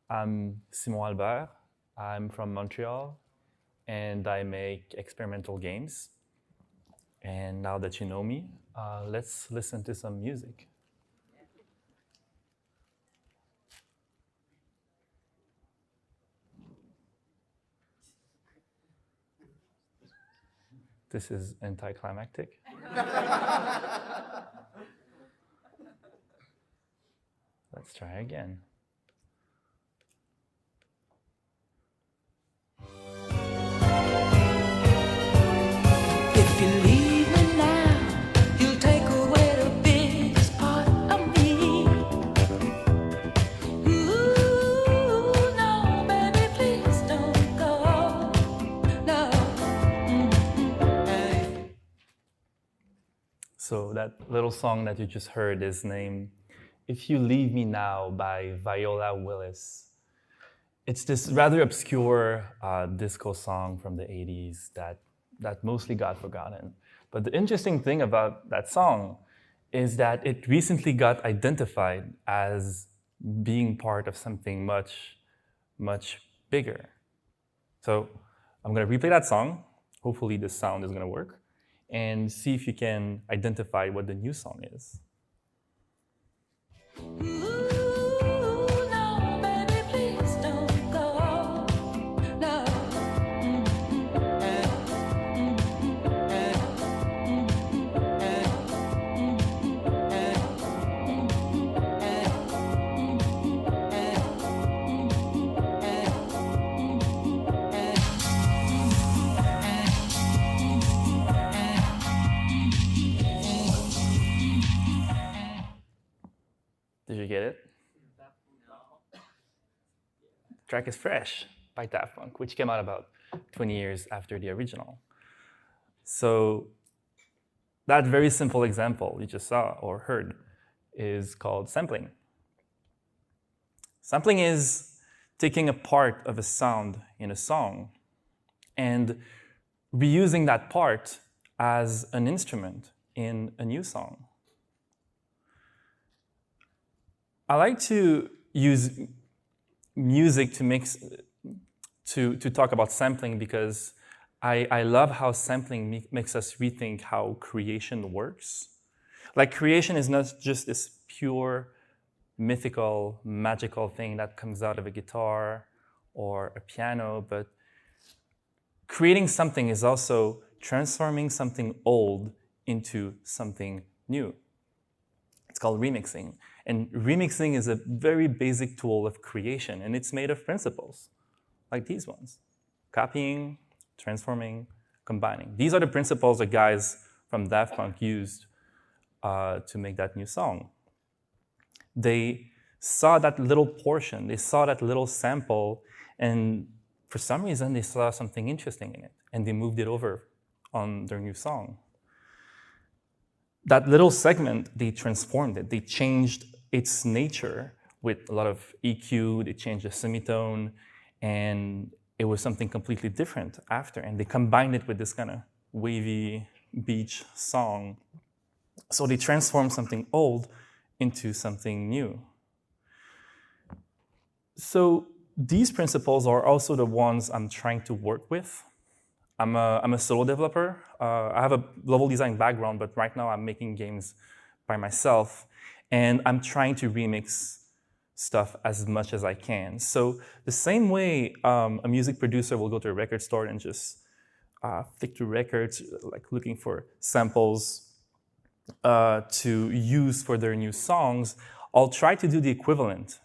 I'm Simon Albert. I'm from Montreal, and I make experimental games. And now that you know me, let's listen to some music. This is anticlimactic. Let's try again. If you leave me now, you'll take away the biggest part of me. Ooh, no, baby, please don't go. No. Hey. So that little song that you just heard is named If You Leave Me Now by Viola Willis. It's this rather obscure disco song from the 80s that mostly got forgotten. But the interesting thing about that song is that it recently got identified as being part of something much, much bigger. So I'm going to replay that song. Hopefully this sound is going to work. And see if you can identify what the new song is. Ooh, no, baby, please don't go. No. Did you get it? The track is Fresh by Daft Punk, which came out about 20 years after the original. So that very simple example you just saw or heard is called sampling. Sampling is taking a part of a sound in a song and reusing that part as an instrument in a new song. I like to use music to talk about sampling because I love how sampling makes us rethink how creation works. Like creation is not just this pure, mythical, magical thing that comes out of a guitar or a piano, but creating something is also transforming something old into something new. It's called remixing. And remixing is a very basic tool of creation, and it's made of principles, like these ones. Copying, transforming, combining. These are the principles the guys from Daft Punk used to make that new song. They saw that little portion, they saw that little sample, and for some reason they saw something interesting in it, and they moved it over on their new song. That little segment, they transformed it. They changed its nature with a lot of EQ, they changed the semitone, and it was something completely different after. And they combined it with this kind of wavy beach song. So they transformed something old into something new. So these principles are also the ones I'm trying to work with. I'm a solo developer. I have a level design background, but right now I'm making games by myself. And I'm trying to remix stuff as much as I can. So the same way a music producer will go to a record store and just flick through records, like looking for samples to use for their new songs, I'll try to do the equivalent.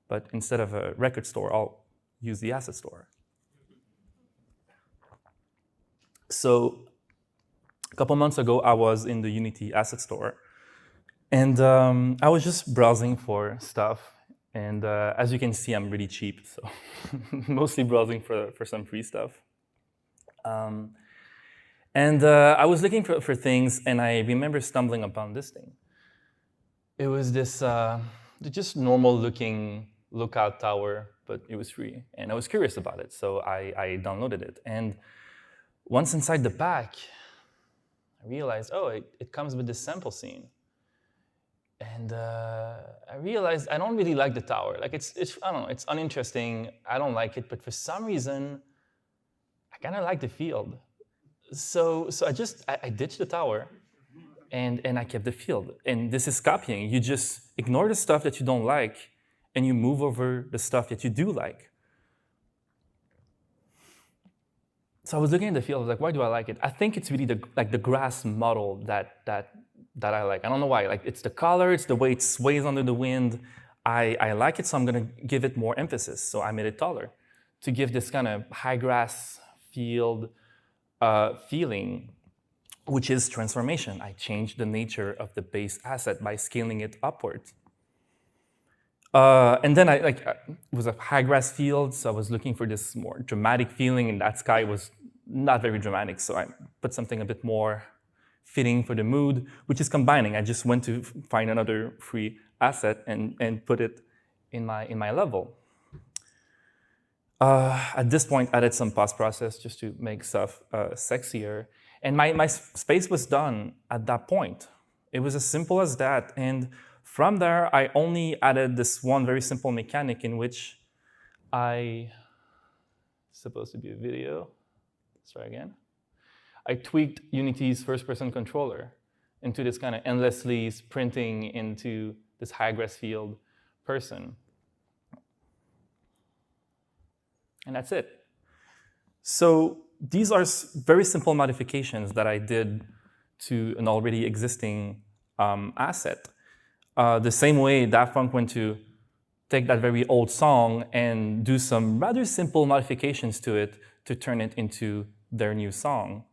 But instead of a record store, I'll use the asset store. So a couple months ago, I was in the Unity asset store. And I was just browsing for stuff. And as you can see, I'm really cheap. So mostly browsing for some free stuff. And I was looking for things, and I remember stumbling upon this thing. It was this just normal-looking lookout tower, but it was free. And I was curious about it, so I downloaded it. And once inside the pack, I realized, oh, it comes with this sample scene. And I realized I don't really like the tower. Like it's I don't know, it's uninteresting. I don't like it, but for some reason, I kind of like the field. So I ditched the tower, and I kept the field. And this is copying. You just ignore the stuff that you don't like, and you move over the stuff that you do like. So I was looking at the field. I was like, why do I like it? I think it's really the grass model that I like. I don't know why. Like it's the color, it's the way it sways under the wind. I like it, so I'm gonna give it more emphasis. So I made it taller to give this kind of high grass field feeling, which is transformation. I changed the nature of the base asset by scaling it upward. And then it was a high grass field, so I was looking for this more dramatic feeling, and that sky was not very dramatic, so I put something a bit more fitting for the mood, which is combining. I just went to find another free asset and put it in my level. At this point, I added some post-process just to make stuff sexier. And my space was done at that point. It was as simple as that. And from there, I only added this one very simple mechanic in which supposed to be a video. Let's try again. I tweaked Unity's first-person controller into this kind of endlessly sprinting into this high-grass field person. And that's it. So these are very simple modifications that I did to an already existing asset. The same way Daft Punk went to take that very old song and do some rather simple modifications to it to turn it into their new song.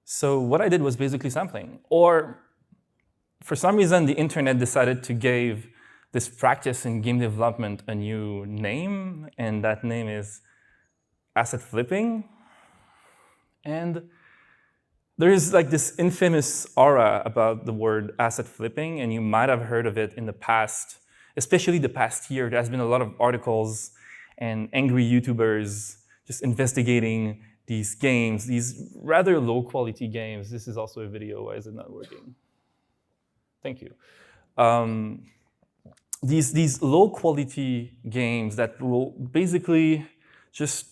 So what I did was basically sampling. Or for some reason, the internet decided to give this practice in game development a new name, and that name is asset flipping. And there is like this infamous aura about the word asset flipping, and you might have heard of it in the past, especially the past year. There's been a lot of articles and angry YouTubers just investigating these games, these rather low quality games. This is also a video, why is it not working? Thank you. These low quality games that will basically just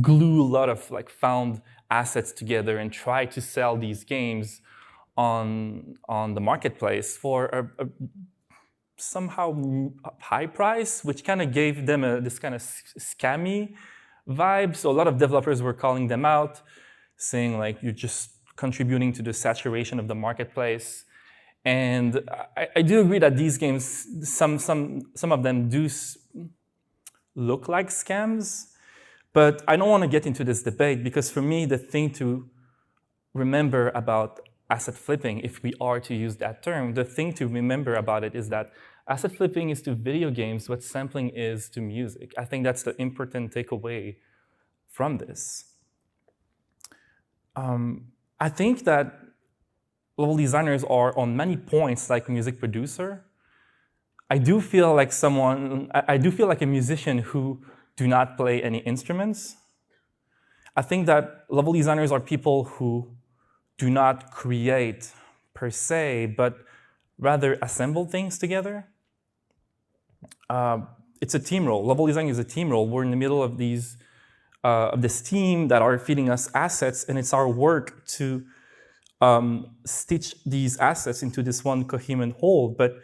glue a lot of like found assets together and try to sell these games on the marketplace for a somehow high price, which kind of gave them this kind of scammy vibe. So a lot of developers were calling them out, saying like, you're just contributing to the saturation of the marketplace. And I do agree that these games, some of them do look like scams, but I don't want to get into this debate because for me, the thing to remember about asset flipping, if we are to use that term, the thing to remember about it is that asset flipping is to video games what sampling is to music. I think that's the important takeaway from this. I think that level designers are on many points like music producer. I do feel like a musician who do not play any instruments. I think that level designers are people who do not create per se, but rather assemble things together. It's a team role. Level design is a team role. We're in the middle of this team that are feeding us assets, and it's our work to stitch these assets into this one coherent whole. But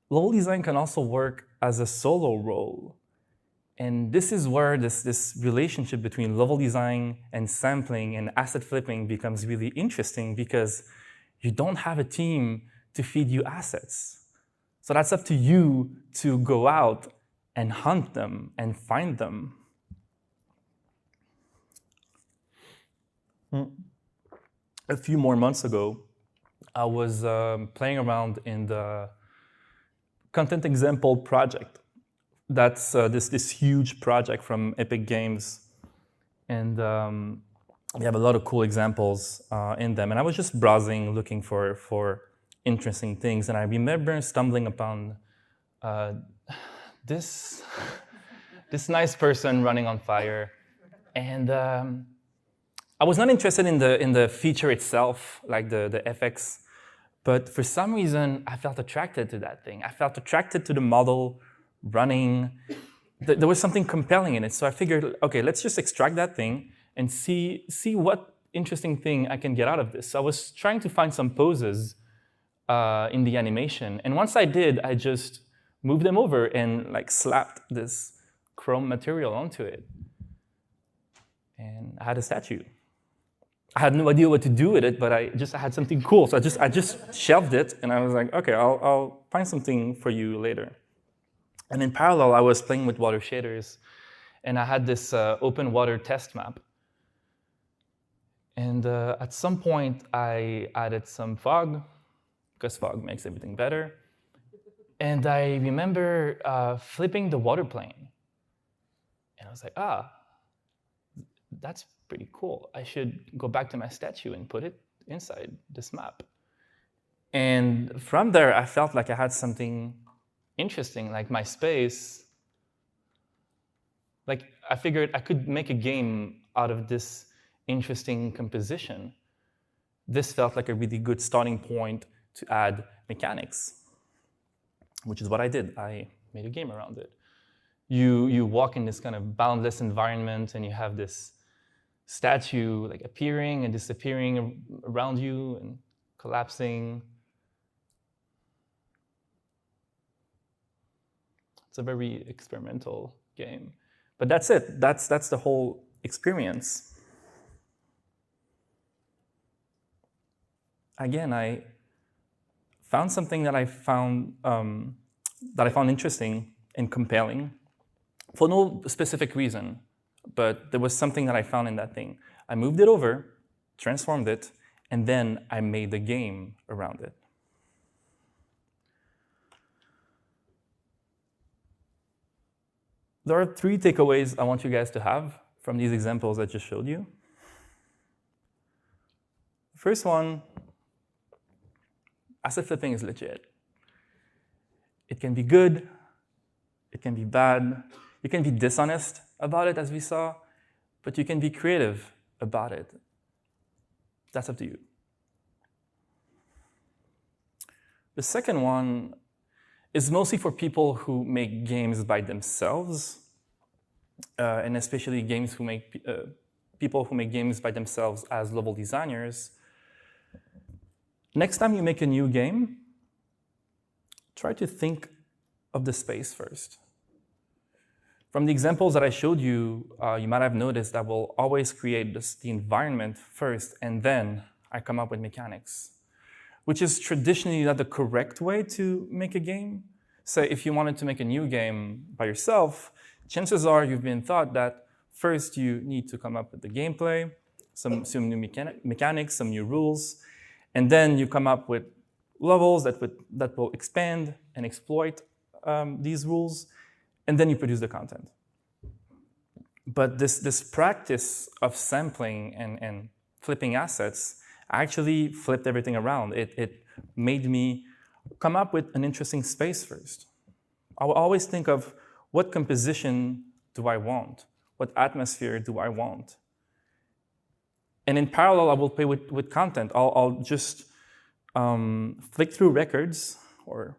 level design can also work as a solo role. And this is where this relationship between level design and sampling and asset flipping becomes really interesting because you don't have a team to feed you assets. So that's up to you to go out and hunt them and find them. A few more months ago, I was playing around in the Content Example project. That's this huge project from Epic Games. And we have a lot of cool examples in them. And I was just browsing, looking for interesting things. And I remember stumbling upon this nice person running on fire. And I was not interested in the feature itself, like the FX But for some reason, I felt attracted to that thing. I felt attracted to the model running. There was something compelling in it. So I figured, okay, let's just extract that thing and see what interesting thing I can get out of this. So I was trying to find some poses in the animation. And once I did, I just moved them over and like slapped this chrome material onto it. And I had a statue. I had no idea what to do with it, but I had something cool. So I just shelved it, and I was like, okay, I'll find something for you later. And in parallel, I was playing with water shaders, and I had this open water test map. And at some point, I added some fog, because fog makes everything better. And I remember flipping the water plane. And I was like, that's pretty cool. I should go back to my statue and put it inside this map. And from there, I felt like I had something interesting, like my space. Like I figured I could make a game out of this interesting composition. This felt like a really good starting point to add mechanics, which is what I did. I made a game around it. You walk in this kind of boundless environment, and you have this statue like appearing and disappearing around you and collapsing. It's a very experimental game. But that's it. That's the whole experience. Again, I found something that I found interesting and compelling for no specific reason. But there was something that I found in that thing. I moved it over, transformed it, and then I made the game around it. There are 3 takeaways I want you guys to have from these examples I just showed you. First one, asset flipping is legit. It can be good, it can be bad, you can be dishonest about it, as we saw, but you can be creative about it. That's up to you. The second one is mostly for people who make games by themselves, and especially people who make games by themselves as level designers. Next time you make a new game, try to think of the space first. From the examples that I showed you, you might have noticed that we'll always create the environment first, and then I come up with mechanics, which is traditionally not the correct way to make a game. So if you wanted to make a new game by yourself, chances are you've been taught that first you need to come up with the gameplay, some new mechanics, some new rules, and then you come up with levels that will expand and exploit these rules, and then you produce the content. But this practice of sampling and flipping assets actually flipped everything around. It made me come up with an interesting space first. I will always think of what composition do I want? What atmosphere do I want? And in parallel, I will play with content. I'll just flick through records or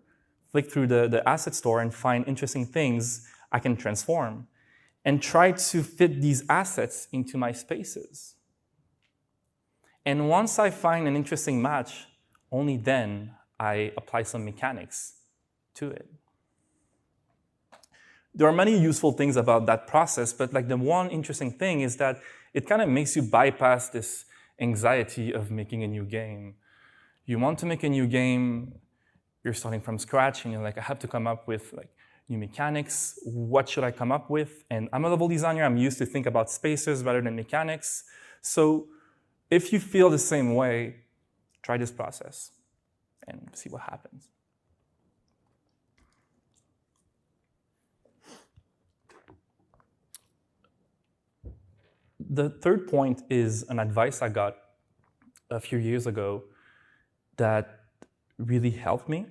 flick through the asset store and find interesting things I can transform and try to fit these assets into my spaces. And once I find an interesting match, only then I apply some mechanics to it. There are many useful things about that process, but like the one interesting thing is that it kind of makes you bypass this anxiety of making a new game. You want to make a new game, you're starting from scratch, and you're like, I have to come up with like new mechanics. What should I come up with? And I'm a level designer. I'm used to think about spaces rather than mechanics. So if you feel the same way, try this process and see what happens. The third point is an advice I got a few years ago that really helped me.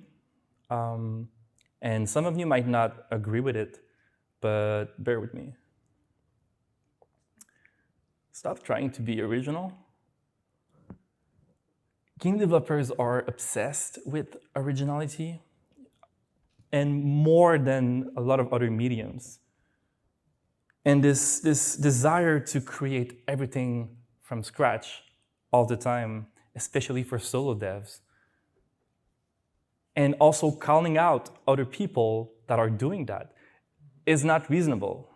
And some of you might not agree with it, but bear with me. Stop trying to be original. game developers are obsessed with originality, and more than a lot of other mediums. And this desire to create everything from scratch all the time, especially for solo devs. And also calling out other people that are doing that is not reasonable,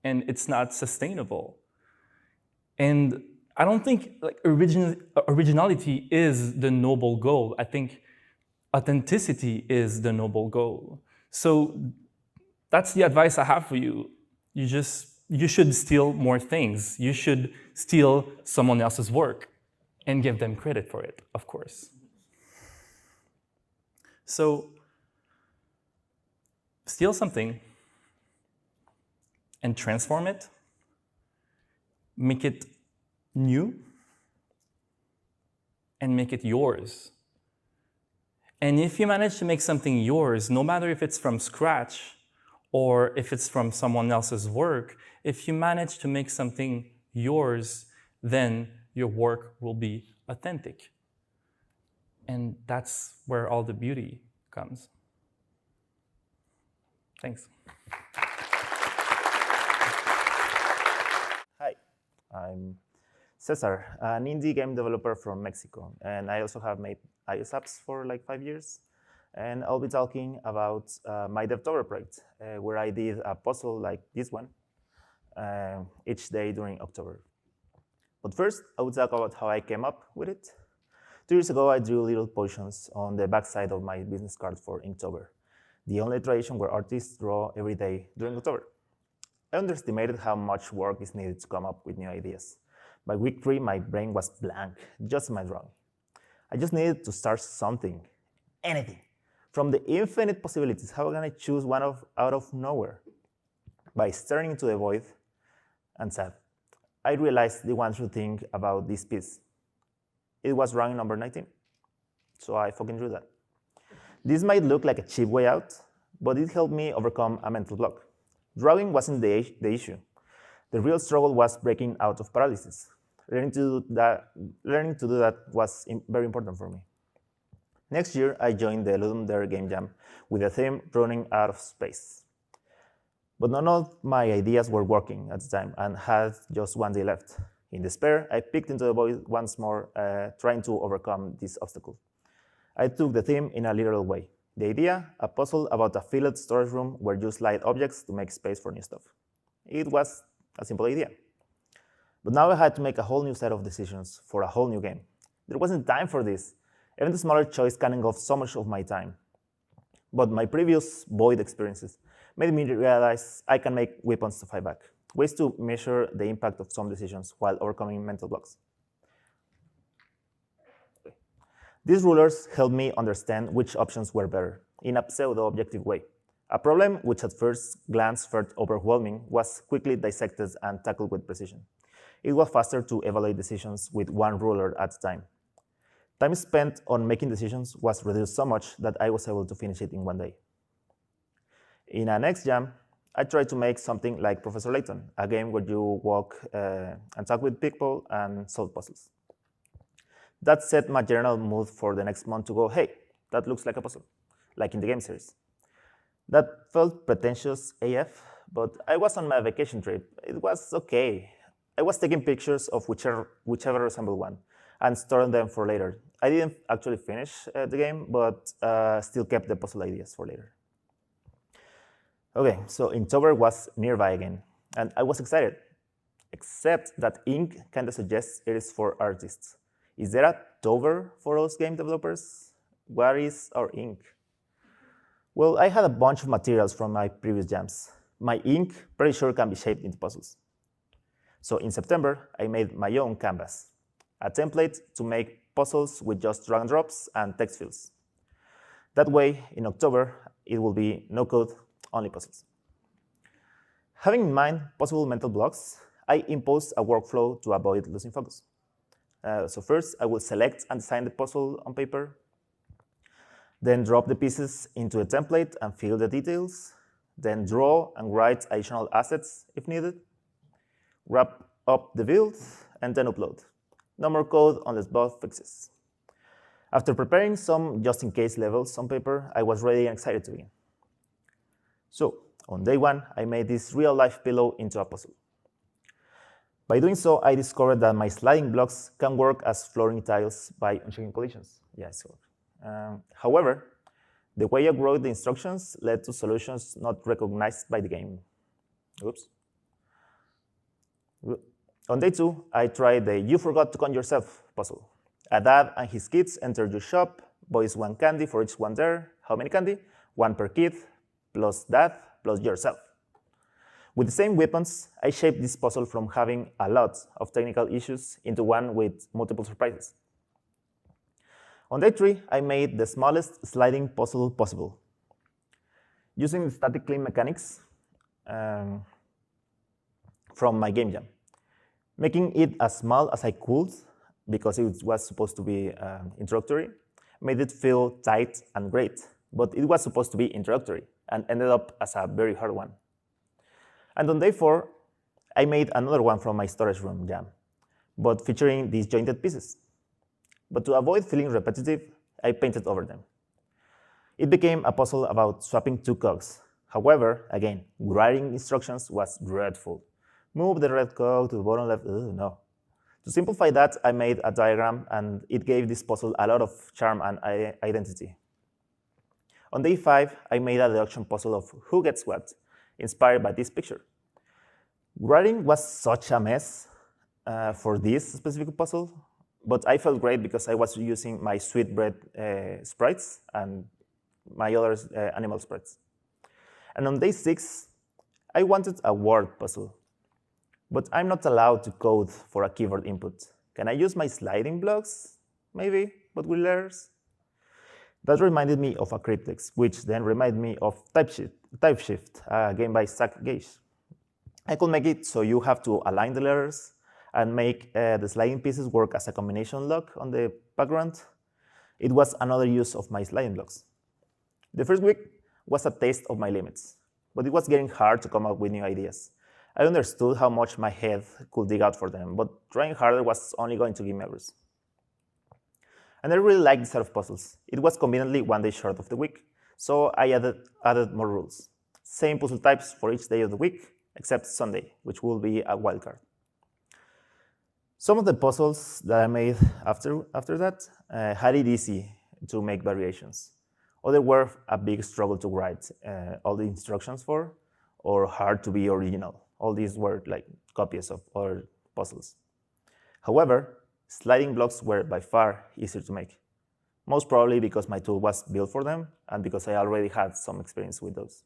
and it's not sustainable. And I don't think originality is the noble goal. I think authenticity is the noble goal. So that's the advice I have for you. You should steal more things. You should steal someone else's work and give them credit for it, of course. So steal something and transform it, make it new, and make it yours. And if you manage to make something yours, no matter if it's from scratch or if it's from someone else's work, if you manage to make something yours, then your work will be authentic. And that's where all the beauty comes. Thanks. Hi, I'm Cesar, an indie game developer from Mexico, and I also have made iOS apps for like 5 years. And I'll be talking about my Devtober project, where I did a puzzle like this one each day during October. But first, I would talk about how I came up with it. 2 years ago, I drew little potions on the backside of my business card for Inktober, the only tradition where artists draw every day during October. I underestimated how much work is needed to come up with new ideas. By week 3, my brain was blank, just my drawing. I just needed to start something, anything. From the infinite possibilities, how can I choose one out of nowhere? By staring into the void and sad, I realized the one true thing about this piece. It was drawing number 19, so I fucking drew that. This might look like a cheap way out, but it helped me overcome a mental block. Drawing wasn't the issue. The real struggle was breaking out of paralysis. Learning to do that was very important for me. Next year, I joined the Ludum Dare Game Jam with the theme Running Out of Space. But none of my ideas were working at the time and had just one day left. In despair, I peeked into the void once more, trying to overcome this obstacle. I took the theme in a literal way. The idea, a puzzle about a filled storage room where you slide objects to make space for new stuff. It was a simple idea. But now I had to make a whole new set of decisions for a whole new game. There wasn't time for this. Even the smaller choice can engulf so much of my time. But my previous Void experiences made me realize I can make weapons to fight back, ways to measure the impact of some decisions while overcoming mental blocks. These rulers helped me understand which options were better, in a pseudo-objective way. A problem which at first glance felt overwhelming was quickly dissected and tackled with precision. It was faster to evaluate decisions with one ruler at a time. Time spent on making decisions was reduced so much that I was able to finish it in one day. In our next jam, I tried to make something like Professor Layton, a game where you walk and talk with people and solve puzzles. That set my general mood for the next month to go, hey, that looks like a puzzle, like in the game series. That felt pretentious AF, but I was on my vacation trip. It was okay. I was taking pictures of whichever resembled one and storing them for later. I didn't actually finish the game, but still kept the puzzle ideas for later. Okay, so Inktober was nearby again, and I was excited, except that Ink kind of suggests it is for artists. Is there a Tober for us game developers? What is our Ink? Well, I had a bunch of materials from my previous jams. My ink, pretty sure, can be shaped into puzzles. So in September, I made my own canvas, a template to make puzzles with just drag and drops and text fields. That way, in October, it will be no code, only puzzles. Having in mind possible mental blocks, I imposed a workflow to avoid losing focus. So first, I will select and design the puzzle on paper, then drop the pieces into a template and fill the details, then draw and write additional assets if needed, wrap up the build, and then upload. No more code unless bug fixes. After preparing some just-in-case levels on paper, I was ready and excited to begin. So, on day 1, I made this real-life pillow into a puzzle. By doing so, I discovered that my sliding blocks can work as flooring tiles by unchecking collisions. Yes. However, the way I wrote the instructions led to solutions not recognized by the game. Oops. On day 2, I tried the You Forgot to Con Yourself puzzle. A dad and his kids enter your shop, boys want candy for each one there. How many candy? 1 per kid, plus dad, plus yourself. With the same weapons, I shaped this puzzle from having a lot of technical issues into one with multiple surprises. On day 3, I made the smallest sliding puzzle possible. Using the static clean mechanics from my game jam, making it as small as I could, because it was supposed to be introductory, made it feel tight and great, but it was supposed to be introductory and ended up as a very hard one. And on day 4, I made another one from my storage room jam, but featuring disjointed pieces. But to avoid feeling repetitive, I painted over them. It became a puzzle about swapping 2 cogs. However, again, writing instructions was dreadful. Move the red cog to the bottom left, no. To simplify that, I made a diagram, and it gave this puzzle a lot of charm and identity. On day 5, I made a deduction puzzle of who gets what, inspired by this picture. Writing was such a mess for this specific puzzle, but I felt great because I was using my sweetbread sprites and my other animal sprites. And on day 6, I wanted a word puzzle, but I'm not allowed to code for a keyboard input. Can I use my sliding blocks? Maybe, but with letters? That reminded me of a Cryptex, which then reminded me of TypeShift, a game by Zach Gage. I could make it so you have to align the letters and make the sliding pieces work as a combination lock on the background. It was another use of my sliding blocks. The first week was a taste of my limits, but it was getting hard to come up with new ideas. I understood how much my head could dig out for them, but trying harder was only going to give me errors. And I really liked this set of puzzles. It was conveniently 1 day short of the week, so I added more rules. Same puzzle types for each day of the week, except Sunday, which will be a wildcard. Some of the puzzles that I made after that had it easy to make variations. Others were a big struggle to write all the instructions for, or hard to be original. All these were like copies of other puzzles. However, sliding blocks were by far easier to make, most probably because my tool was built for them and because I already had some experience with those.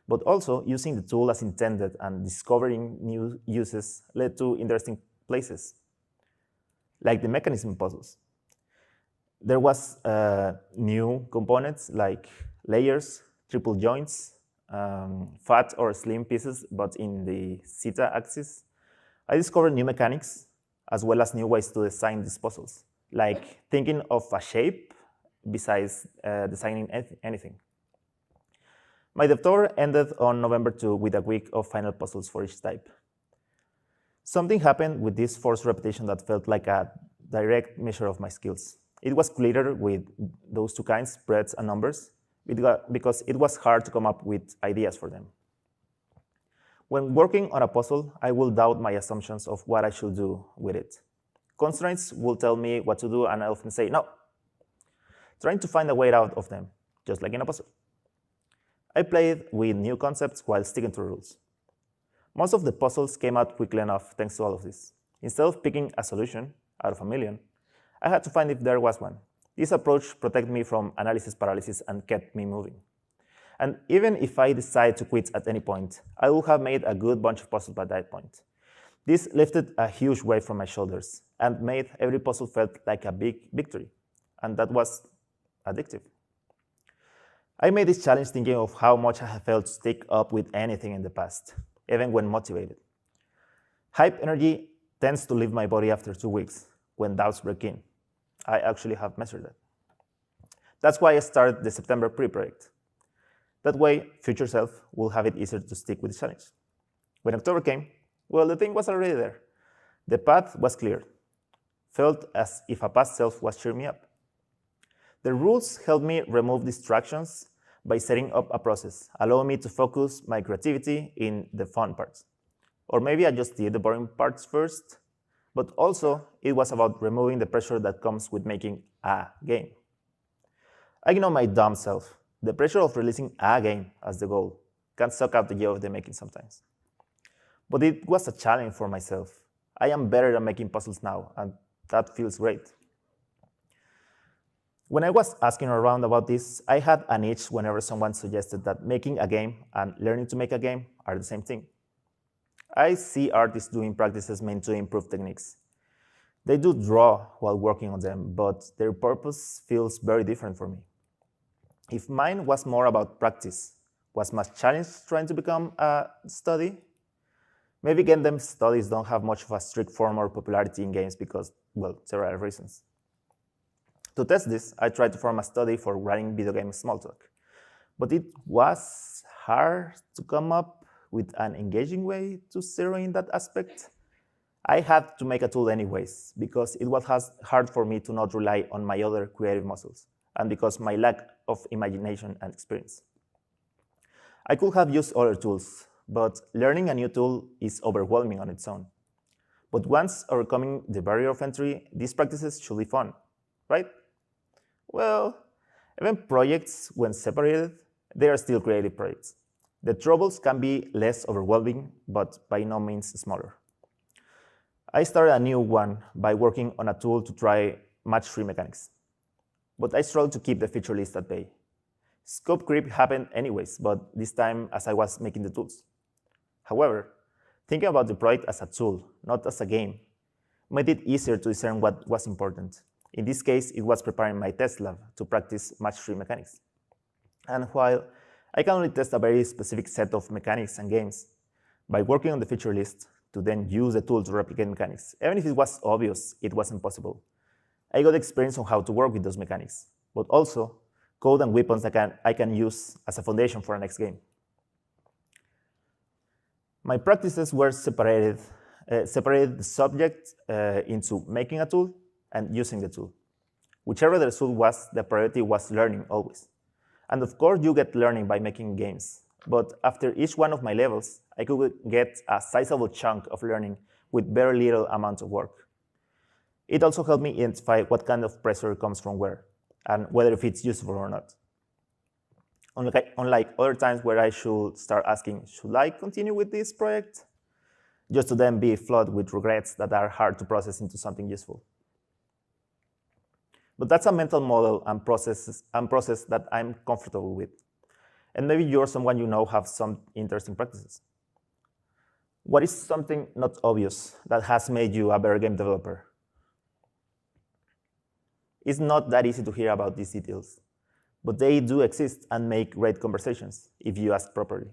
But also, using the tool as intended and discovering new uses led to interesting places, like the mechanism puzzles. There was new components like layers, triple joints, fat or slim pieces, but in the zeta axis. I discovered new mechanics as well as new ways to design these puzzles, like thinking of a shape besides designing anything. My DevTour ended on November 2 with a week of final puzzles for each type. Something happened with this forced repetition that felt like a direct measure of my skills. It was clearer with those 2 kinds, spreads and numbers, because it was hard to come up with ideas for them. When working on a puzzle, I will doubt my assumptions of what I should do with it. Constraints will tell me what to do, and I often say no, trying to find a way out of them, just like in a puzzle. I played with new concepts while sticking to rules. Most of the puzzles came out quickly enough thanks to all of this. Instead of picking a solution out of a million, I had to find if there was one. This approach protected me from analysis paralysis and kept me moving. And even if I decided to quit at any point, I would have made a good bunch of puzzles by that point. This lifted a huge weight from my shoulders and made every puzzle felt like a big victory, and that was addictive. I made this challenge thinking of how much I have felt to stick up with anything in the past, even when motivated. Hype energy tends to leave my body after 2 weeks, when doubts break in. I actually have measured that. That's why I started the September pre-project. That way, future self will have it easier to stick with the challenge. When October came, well, the thing was already there. The path was clear. Felt as if a past self was cheering me up. The rules help me remove distractions by setting up a process, allowing me to focus my creativity in the fun parts. Or maybe I just did the boring parts first, but also it was about removing the pressure that comes with making a game. I know my dumb self. The pressure of releasing a game as the goal can suck out the joy of the making sometimes. But it was a challenge for myself. I am better at making puzzles now, and that feels great. When I was asking around about this, I had an itch whenever someone suggested that making a game and learning to make a game are the same thing. I see artists doing practices meant to improve techniques. They do draw while working on them, but their purpose feels very different for me. If mine was more about practice, was my challenge trying to become a study? Maybe game them studies don't have much of a strict form or popularity in games because, well, several reasons. To test this, I tried to form a study for writing video game small talk, but it was hard to come up with an engaging way to zero in that aspect. I had to make a tool anyways, because it was hard for me to not rely on my other creative muscles, and because my lack of imagination and experience. I could have used other tools, but learning a new tool is overwhelming on its own. But once overcoming the barrier of entry, these practices should be fun, right? Well, even projects, when separated, they are still creative projects. The troubles can be less overwhelming, but by no means smaller. I started a new one by working on a tool to try match-3 mechanics, but I struggled to keep the feature list at bay. Scope creep happened anyways, but this time as I was making the tools. However, thinking about the project as a tool, not as a game, made it easier to discern what was important. In this case, it was preparing my test lab to practice match-3 mechanics. And while I can only test a very specific set of mechanics and games, by working on the feature list to then use the tool to replicate mechanics, even if it was obvious it wasn't possible, I got experience on how to work with those mechanics, but also code and weapons that I can use as a foundation for our next game. My practices were separated the subject into making a tool and using the tool. Whichever the result was, the priority was learning always. And of course, you get learning by making games. But after each one of my levels, I could get a sizable chunk of learning with very little amount of work. It also helped me identify what kind of pressure comes from where, and whether if it's useful or not. Unlike other times where I should start asking, should I continue with this project? Just to then be flooded with regrets that are hard to process into something useful. But that's a mental model and process that I'm comfortable with. And maybe you're someone you know have some interesting practices. What is something not obvious that has made you a better game developer? It's not that easy to hear about these details, but they do exist and make great conversations if you ask properly.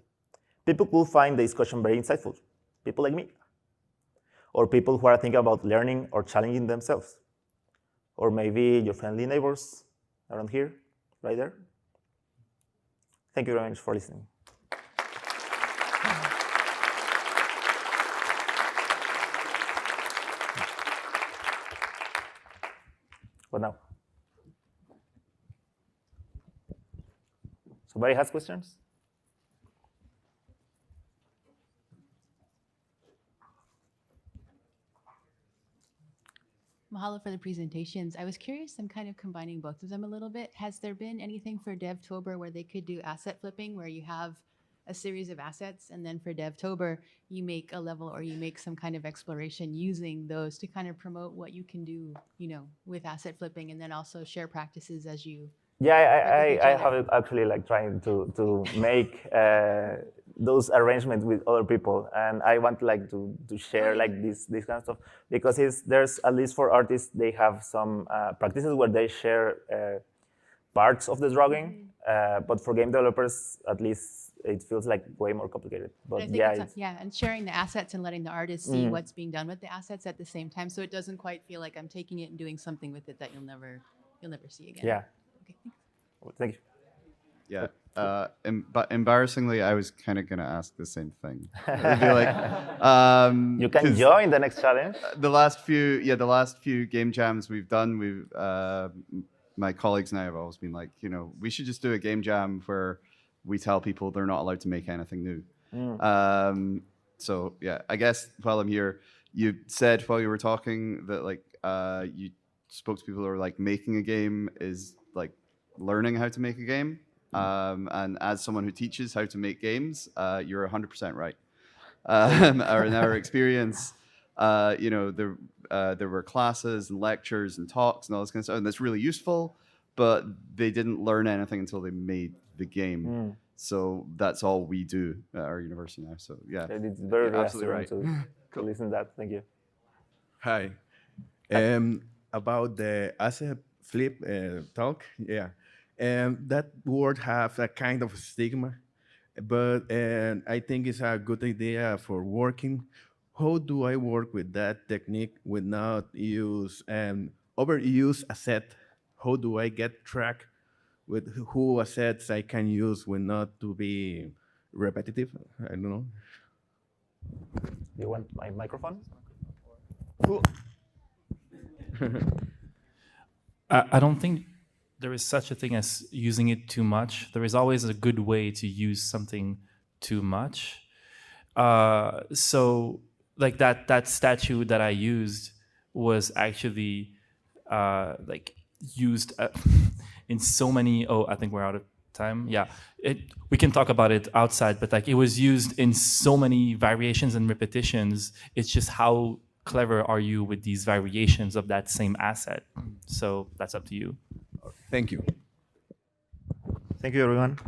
People will find the discussion very insightful, people like me, or people who are thinking about learning or challenging themselves, or maybe your friendly neighbors around here, right there. Thank you very much for listening. What now? Somebody has questions? Mahalo for the presentations. I was curious, I'm kind of combining both of them a little bit. Has there been anything for DevTober where they could do asset flipping, where you have a series of assets, and then for DevTober, you make a level or you make some kind of exploration using those to kind of promote what you can do, you know, with asset flipping, and then also share practices as you. Yeah, I have actually like trying to make those arrangements with other people, and I want like to share like this kind of stuff because there's at least for artists they have some practices where they share parts of the drawing, but for game developers at least it feels like way more complicated. But yeah, and sharing the assets and letting the artists see what's being done with the assets at the same time, so it doesn't quite feel like I'm taking it and doing something with it that you'll never see again. Yeah. Okay, thanks. Well, thank you. Yeah, but embarrassingly, I was kind of going to ask the same thing. It'd be like, you can join the next challenge. The last few game jams we've done, my colleagues and I have always been like, we should just do a game jam where we tell people they're not allowed to make anything new. So yeah, I guess while I'm here, you said while you were talking that like you spoke to people who are like making a game is like learning how to make a game. And as someone who teaches how to make games, you're 100% right. Or in our experience, there were classes and lectures and talks and all this kind of stuff, and that's really useful, but they didn't learn anything until they made the game. So that's all we do at our university now. So yeah, And it's very Yeah, absolutely reassuring to listen to that. Thank you. Hi. About the asset flip talk, yeah. That word have a kind of stigma, but I think it's a good idea for working. How do I work with that technique without use overuse asset? How do I get track with who assets I can use with not to be repetitive? I don't know. You want my microphone? I don't think there is such a thing as using it too much. There is always a good way to use something too much. So like that statue that I used was actually like used in so many. Oh, I think we're out of time. Yeah, we can talk about it outside, but like it was used in so many variations and repetitions. It's just how clever are you with these variations of that same asset? So that's up to you. Thank you. Thank you, everyone.